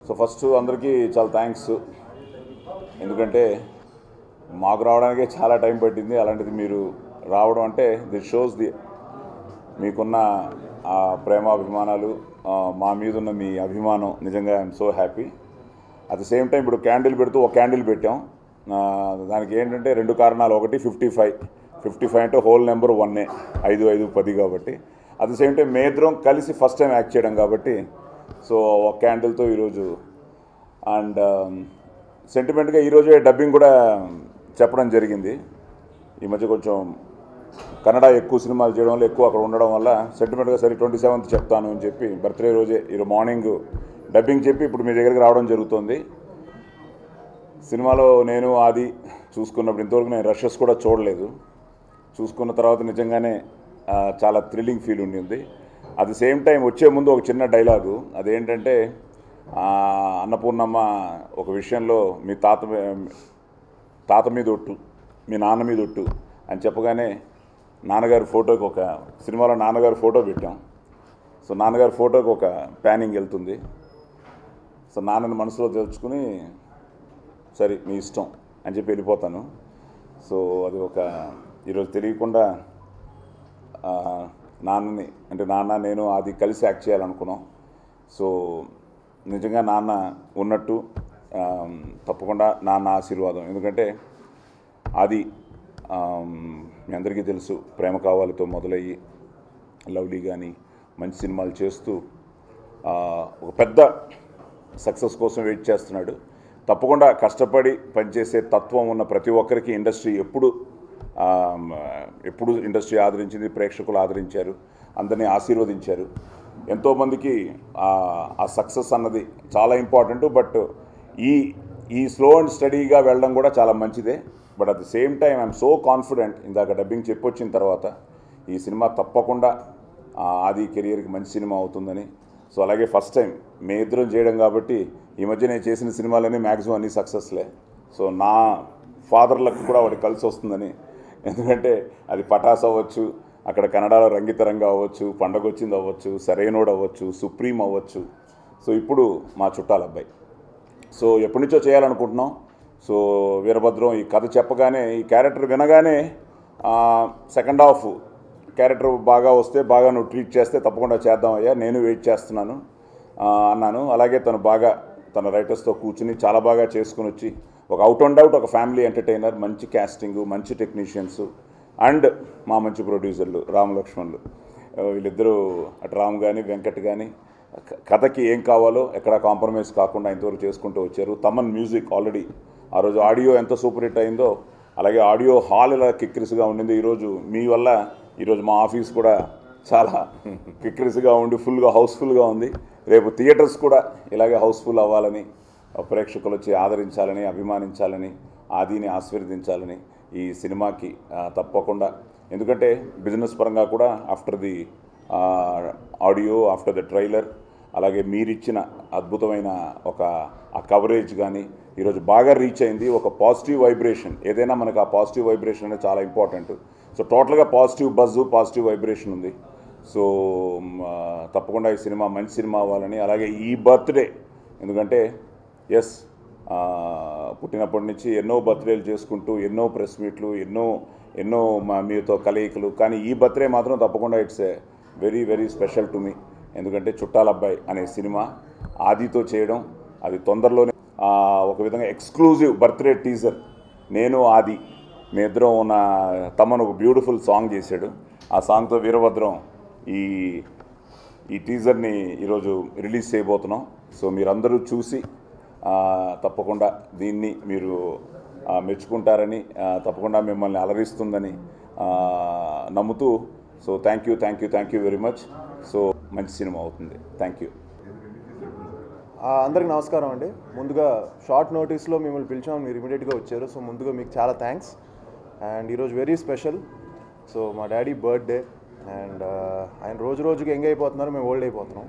So first అందరికీ చాలా thanks. ఎందుకంటే మాకు రావడానికే చాలా టైం పట్టింది. అలాంటిది మీరు రావడం అంటే దిస్ షోస్ మీకున్న ప్రేమాభిమానాలు, మా మీద ఉన్న మీ అభిమానం. నిజంగా I'm so happy. At the same time ఇప్పుడు క్యాండిల్ పెడుతూ ఒక క్యాండిల్ పెట్టాం. దానికి ఏంటంటే రెండు కారణాలు. ఒకటి 55 అంటే హోల్ నెంబర్ 1 5 5 10 కాబట్టి. అట్ ద సేమ్ టైం మేమిద్దరం కలిసి ఫస్ట్ టైం యాక్ట్ చేయడం కాబట్టి సో ఒక క్యాండిల్తో ఈరోజు. అండ్ సెంటిమెంట్గా ఈరోజే డబ్బింగ్ కూడా చెప్పడం జరిగింది. ఈ మధ్య కొంచెం కన్నడ ఎక్కువ సినిమాలు చేయడంలో ఎక్కువ అక్కడ ఉండడం వల్ల సెంటిమెంట్గా సరే 27th చెప్తాను అని చెప్పి బర్త్డే రోజే ఈరోజు మార్నింగ్ డబ్బింగ్ చెప్పి ఇప్పుడు మీ దగ్గరికి రావడం జరుగుతుంది. సినిమాలో నేను ఆది చూసుకున్నప్పుడు ఇంతవరకు నేను రషెస్ కూడా చూడలేదు. చూసుకున్న తర్వాత నిజంగానే చాలా థ్రిల్లింగ్ ఫీల్ ఉండింది. అట్ ది సేమ్ టైం వచ్చే ముందు ఒక చిన్న డైలాగు. అదేంటంటే అన్నపూర్ణమ్మ ఒక విషయంలో మీ తాత మీద ఒట్టు, మీ నాన్న మీద ఒట్టు అని చెప్పగానే నాన్నగారి ఫోటోకి ఒక సినిమాలో నాన్నగారి ఫోటో పెట్టాం. సో నాన్నగారి ఫోటోకి ఒక ప్యానింగ్ వెళ్తుంది. సో నాన్నని మనసులో తెలుసుకుని సరే మీ ఇష్టం అని చెప్పి వెళ్ళిపోతాను. సో అది ఒక ఈరోజు తెలియకుండా నాన్నని అంటే నాన్న నేను అది కలిసి యాక్ట్ చేయాలనుకున్నాం. సో నిజంగా నాన్న ఉన్నట్టు తప్పకుండా నాన్న ఆశీర్వాదం. ఎందుకంటే అది మీ అందరికీ తెలుసు, ప్రేమ కావాలితో మొదలయ్యి లవ్లీ కానీ మంచి సినిమాలు చేస్తూ ఒక పెద్ద సక్సెస్ కోసం వెయిట్ చేస్తున్నాడు. తప్పకుండా కష్టపడి పనిచేసే తత్వం ఉన్న ప్రతి ఒక్కరికి ఇండస్ట్రీ ఎప్పుడు ఇండస్ట్రీ ఆదరించింది, ప్రేక్షకులు ఆదరించారు, అందరినీ ఆశీర్వదించారు. ఎంతోమందికి ఆ సక్సెస్ అన్నది చాలా ఇంపార్టెంట్. బట్ ఈ స్లో అండ్ స్టడీగా వెళ్ళడం కూడా చాలా మంచిదే. But at the same time I'm so confident. ఇందాక డబ్బింగ్ చెప్పొచ్చిన తర్వాత ఈ సినిమా తప్పకుండా ఆది కెరియర్కి మంచి సినిమా అవుతుందని. సో అలాగే ఫస్ట్ టైం మే ఇద్దరం చేయడం కాబట్టి ఈ మధ్య నేను చేసిన సినిమాలన్నీ మ్యాక్సిమం అన్నీ సక్సెస్లే. సో నా ఫాదర్లకు కూడా వాడికి కలిసి వస్తుందని. ఎందుకంటే అది పటాస్ అవ్వచ్చు, అక్కడ కన్నడలో రంగితరంగా అవ్వచ్చు, పండగ వచ్చింది అవ్వచ్చు, సరైనోడు అవ్వచ్చు, సుప్రీం అవ్వచ్చు. సో ఇప్పుడు మా చుట్టాల అబ్బాయి. సో ఎప్పటి నుంచో చేయాలనుకుంటున్నాం. సో వీరభద్రం ఈ కథ చెప్పగానే, ఈ క్యారెక్టర్ వినగానే సెకండ్ హాఫ్ క్యారెక్టర్ బాగా వస్తే, బాగా నువ్వు ట్రీట్ చేస్తే తప్పకుండా చేద్దామయ్యా, నేను వెయిట్ చేస్తున్నాను అన్నాను. అలాగే తన రైటర్స్తో కూర్చుని చాలా బాగా చేసుకుని వచ్చి ఒక అవుట్ అండ్ అవుట్ ఒక ఫ్యామిలీ ఎంటర్టైనర్, మంచి క్యాస్టింగు, మంచి టెక్నీషియన్స్ అండ్ మా మంచి ప్రొడ్యూసర్లు రామ్ లక్ష్మణ్లు. వీళ్ళిద్దరూ అటు రామ్ కానీ వెంకట్ కానీ కథకి ఏం కావాలో ఎక్కడా కాంప్రమైజ్ కాకుండా ఇంతవరకు చేసుకుంటూ వచ్చారు. తమన్ మ్యూజిక్ ఆల్రెడీ ఆ రోజు ఆడియో ఎంత సూపర్ హిట్ అయిందో అలాగే ఆడియో హాల్ ఇలా కిక్కిరిసిగా ఉండింది. ఈరోజు మీ వల్ల ఈరోజు మా ఆఫీస్ కూడా చాలా కిక్కిరిసిగా ఉండి ఫుల్గా హౌస్ఫుల్గా ఉంది. రేపు థియేటర్స్ కూడా ఇలాగే హౌస్ఫుల్ అవ్వాలని, ప్రేక్షకులు వచ్చి ఆదరించాలని, అభిమానించాలని, ఆదిని ఆశీర్వదించాలని ఈ సినిమాకి తప్పకుండా. ఎందుకంటే బిజినెస్ పరంగా కూడా after the audio, after the trailer, అలాగే మీరిచ్చిన అద్భుతమైన ఆ కవరేజ్ కానీ ఈరోజు బాగా రీచ్ అయింది. ఒక పాజిటివ్ వైబ్రేషన్, ఏదైనా మనకు ఆ పాజిటివ్ వైబ్రేషన్ అనేది చాలా ఇంపార్టెంట్. సో టోటల్గా పాజిటివ్ బజ్, పాజిటివ్ వైబ్రేషన్ ఉంది. సో తప్పకుండా ఈ సినిమా మంచి సినిమా అవ్వాలని. అలాగే ఈ బర్త్డే, ఎందుకంటే ఎస్ పుట్టినప్పటి నుంచి ఎన్నో బర్త్డేలు చేసుకుంటూ ఎన్నో ప్రెస్ మీట్లు, ఎన్నో మీతో కలయికలు, కానీ ఈ బర్త్డే మాత్రం తప్పకుండా it's a very very special to me. ఎందుకంటే చుట్టాల అబ్బాయి అనే సినిమా ఆదితో చేయడం, అది తొందరలోనే ఒక విధంగా ఎక్స్క్లూజివ్ బర్త్డే టీజర్. నేను ఆది మీ ఇద్దరం ఉన్న తమను ఒక బ్యూటిఫుల్ సాంగ్ చేశాడు. ఆ సాంగ్తో వీరభద్రం ఈ టీజర్ని ఈరోజు రిలీజ్ చేయబోతున్నాం. సో మీరందరూ చూసి తప్పకుండా దీన్ని మీరు మెచ్చుకుంటారని, తప్పకుండా మిమ్మల్ని అలరిస్తుందని నమ్ముతూ, so thank you very much. So మంచి సినిమా అవుతుంది. Thank you. అందరికి నమస్కారం అండి. ముందుగా షార్ట్ నోటీస్లో మిమ్మల్ని పిలిచాము, మీరు ఇమీడియట్గా వచ్చారు. సో ముందుగా మీకు చాలా థ్యాంక్స్. అండ్ ఈరోజు వెరీ స్పెషల్. సో మా డాడీ బర్త్డే అండ్ ఆయన రోజుకి యంగ్ అయిపోతున్నారు, మేము ఓల్డ్ అయిపోతున్నాం.